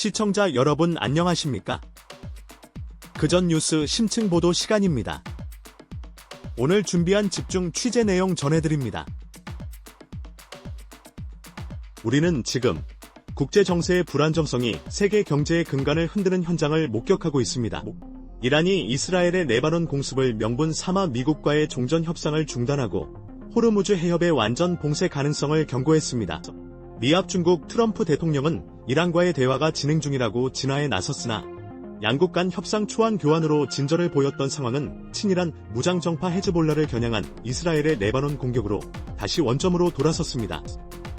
시청자 여러분 안녕하십니까? 그전 뉴스 심층 보도 시간입니다. 오늘 준비한 집중 취재 내용 전해드립니다. 우리는 지금 국제 정세의 불안정성이 세계 경제의 근간을 흔드는 현장을 목격하고 있습니다. 이란이 이스라엘의 레바논 공습을 명분 삼아 미국과의 종전 협상을 중단하고 호르무즈 해협의 완전 봉쇄 가능성을 경고했습니다. 미합 중국 트럼프 대통령은 이란과의 대화가 진행 중이라고 진화에 나섰으나 양국 간 협상 초안 교환으로 진전을 보였던 상황은 친이란 무장정파 헤즈볼라를 겨냥한 이스라엘의 레바논 공격으로 다시 원점으로 돌아섰습니다.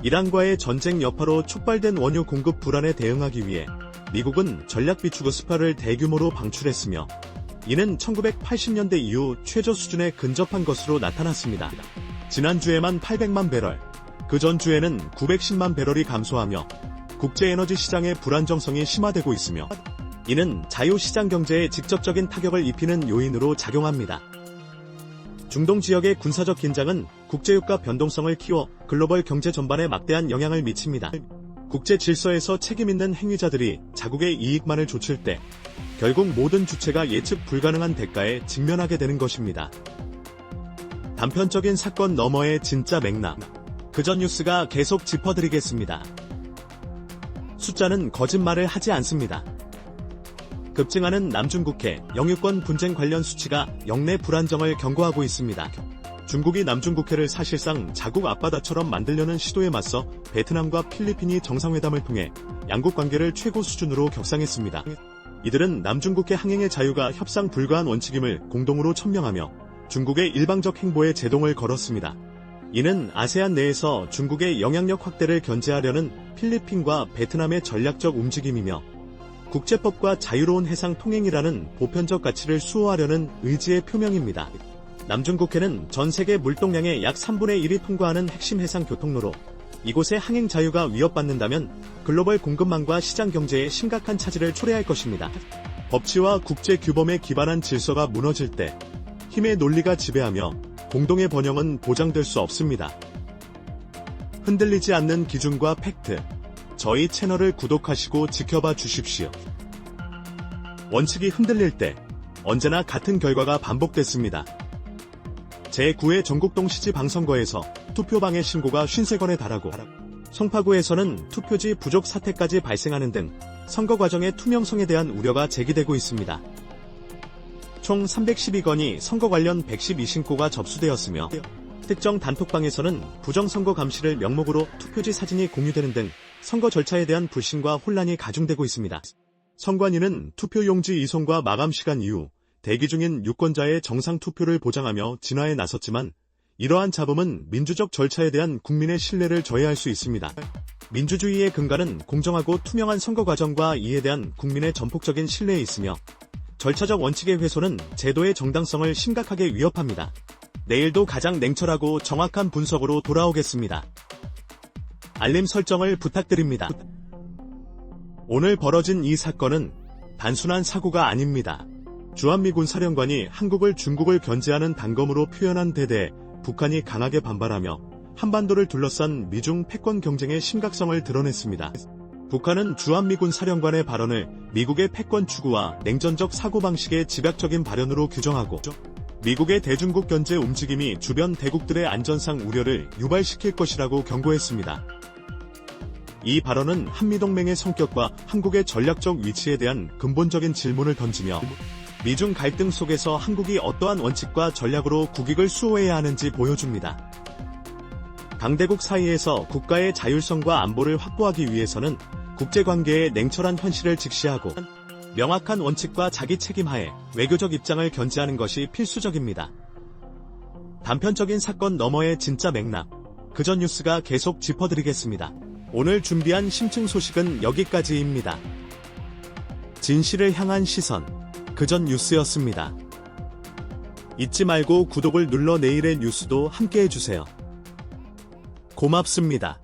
이란과의 전쟁 여파로 촉발된 원유 공급 불안에 대응하기 위해 미국은 전략 비축 스파를 대규모로 방출했으며 이는 1980년대 이후 최저 수준에 근접한 것으로 나타났습니다. 지난주에만 800만 배럴, 그 전주에는 910만 배럴이 감소하며 국제에너지 시장의 불안정성이 심화되고 있으며 이는 자유시장 경제에 직접적인 타격을 입히는 요인으로 작용합니다. 중동 지역의 군사적 긴장은 국제유가 변동성을 키워 글로벌 경제 전반에 막대한 영향을 미칩니다. 국제 질서에서 책임있는 행위자들이 자국의 이익만을 좇을 때 결국 모든 주체가 예측 불가능한 대가에 직면하게 되는 것입니다. 단편적인 사건 너머의 진짜 맥락, 그전 뉴스가 계속 짚어드리겠습니다. 숫자는 거짓말을 하지 않습니다. 급증하는 남중국해 영유권 분쟁 관련 수치가 영내 불안정을 경고하고 있습니다. 중국이 남중국해를 사실상 자국 앞바다처럼 만들려는 시도에 맞서 베트남과 필리핀이 정상회담을 통해 양국 관계를 최고 수준으로 격상했습니다. 이들은 남중국해 항행의 자유가 협상 불가한 원칙임을 공동으로 천명하며 중국의 일방적 행보에 제동을 걸었습니다. 이는 아세안 내에서 중국의 영향력 확대를 견제하려는 필리핀과 베트남의 전략적 움직임이며 국제법과 자유로운 해상 통행이라는 보편적 가치를 수호하려는 의지의 표명입니다. 남중국해는 전 세계 물동량의 약 3분의 1이 통과하는 핵심 해상 교통로로 이곳의 항행 자유가 위협받는다면 글로벌 공급망과 시장 경제에 심각한 차질을 초래할 것입니다. 법치와 국제 규범에 기반한 질서가 무너질 때 힘의 논리가 지배하며 공동의 번영은 보장될 수 없습니다. 흔들리지 않는 기준과 팩트, 저희 채널을 구독하시고 지켜봐 주십시오. 원칙이 흔들릴 때 언제나 같은 결과가 반복됐습니다. 제9회 전국동 시지방선거에서 투표방해 신고가 53건에 달하고 송파구에서는 투표지 부족 사태까지 발생하는 등 선거 과정의 투명성에 대한 우려가 제기되고 있습니다. 총 312건이 선거 관련 112신고가 접수되었으며 특정 단톡방에서는 부정선거 감시를 명목으로 투표지 사진이 공유되는 등 선거 절차에 대한 불신과 혼란이 가중되고 있습니다. 선관위는 투표용지 이송과 마감시간 이후 대기 중인 유권자의 정상 투표를 보장하며 진화에 나섰지만 이러한 잡음은 민주적 절차에 대한 국민의 신뢰를 저해할 수 있습니다. 민주주의의 근간은 공정하고 투명한 선거 과정과 이에 대한 국민의 전폭적인 신뢰에 있으며 절차적 원칙의 훼손은 제도의 정당성을 심각하게 위협합니다. 내일도 가장 냉철하고 정확한 분석으로 돌아오겠습니다. 알림 설정을 부탁드립니다. 오늘 벌어진 이 사건은 단순한 사고가 아닙니다. 주한미군 사령관이 한국을 중국을 견제하는 단검으로 표현한 데 대해 북한이 강하게 반발하며 한반도를 둘러싼 미중 패권 경쟁의 심각성을 드러냈습니다. 북한은 주한미군 사령관의 발언을 미국의 패권 추구와 냉전적 사고방식의 집약적인 발현으로 규정하고 미국의 대중국 견제 움직임이 주변 대국들의 안전상 우려를 유발시킬 것이라고 경고했습니다. 이 발언은 한미동맹의 성격과 한국의 전략적 위치에 대한 근본적인 질문을 던지며 미중 갈등 속에서 한국이 어떠한 원칙과 전략으로 국익을 수호해야 하는지 보여줍니다. 강대국 사이에서 국가의 자율성과 안보를 확보하기 위해서는 국제관계의 냉철한 현실을 직시하고 명확한 원칙과 자기 책임하에 외교적 입장을 견지하는 것이 필수적입니다. 단편적인 사건 너머의 진짜 맥락, 그전 뉴스가 계속 짚어드리겠습니다. 오늘 준비한 심층 소식은 여기까지입니다. 진실을 향한 시선, 그전 뉴스였습니다. 잊지 말고 구독을 눌러 내일의 뉴스도 함께해주세요. 고맙습니다.